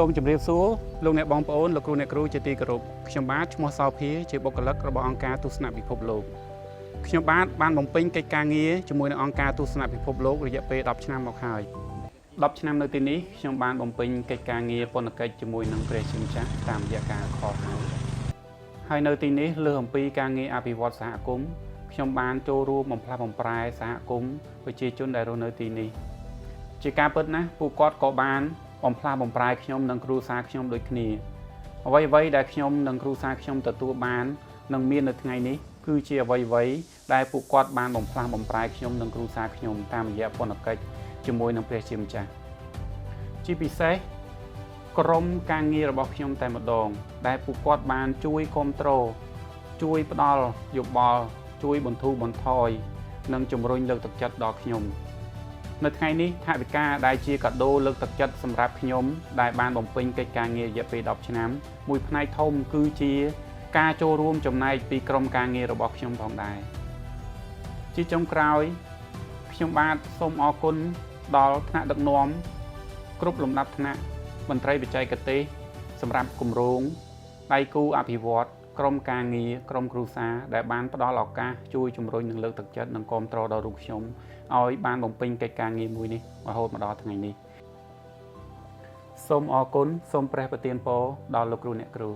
សូមជម្រាបសួរលោកអ្នកបងប្អូនលោកគ្រូអ្នកគ្រូជាទីគោរពខ្ញុំបាទឈ្មោះសោភាជាបុគ្គលិករបស់អង្គការទស្សនពិភពលោកខ្ញុំបាទបានបំពេញកិច្ចការងារជាមួយនឹងអង្គការទស្សនពិភពលោករយៈពេល10ឆ្នាំមកហើយ10ឆ្នាំនៅទីនេះខ្ញុំបានបំពេញកិច្ចការងារពន្ធកិច្ចជាមួយនឹងព្រះជាម្ចាស់តាមរយៈការខលហើយនៅទីនេះលើសអំពីការងារអភិវឌ្ឍសហគមន៍ខ្ញុំបានចូលរួមបំផ្លាស់បំប្រែសហគមន៍ប្រជាជនដែលរស់នៅទីនេះជាការពិតណាស់ពួកគាត់ក៏បានបំផ្លាស់បំប្រែខ្ញុំនិងគ្រួសារខ្ញុំដូចគ្នាអ្វីៗដែលខ្ញុំនិងគ្រួសារខ្ញុំទទួលបាននិងមាននៅថ្ងៃនេះគឺជាអ្វីៗដែលពួកគាត់បានបំផ្លាស់បំប្រែខ្ញុំនិងគ្រួសារខ្ញុំតាមរយៈពន្ធកិច្ចជាមួយនឹងព្រះជាម្ចាស់ជាពិសេសក្រុមការងាររបស់ខ្ញុំតែម្ដងដែលពួកគាត់បានជួយគ្រប់គ្រងជួយផ្ដល់យោបល់ជួយបន្ធូរបន្ថយនិងជំរុញលើកទឹកចិត្តដល់ខ្ញុំនៅថ្ងៃនេះថវិកាដែលជាកាដូលើកទឹកចិត្តសម្រាប់ខ្ញុំដែលបានបំពេញកិច្ចការងាររយៈពេល10ឆ្នាំមួយផ្នែកធំគឺជាការចូលរួមចំណែកពីក្រុមការងាររបស់ខ្ញុំផងដែរជាចុងក្រោយខ្ញុំបាទសូមអរគុណដល់ថ្នាក់ដឹកនាំគ្រប់លំដាប់ថ្នាក់មន្ត្រីបច្ចេកទេសសម្រាប់គម្រោងដៃគូអភិវឌ្ឍក្រុមការងារក្រុមគ្រួសារដែលបានផ្ដល់ឱកាសជួយជំរុញនិងលើកទឹកចិត្តនិងគាំទ្រដល់រូបខ្ញុំឲ្យបានបំពេញកិច្ចការងារមួយនេះរហូតមកដល់ថ្ងៃនេះសូមអរគុណសូមព្រះប្រទានពរដល់លោកគ្រូអ្នកគ្រូ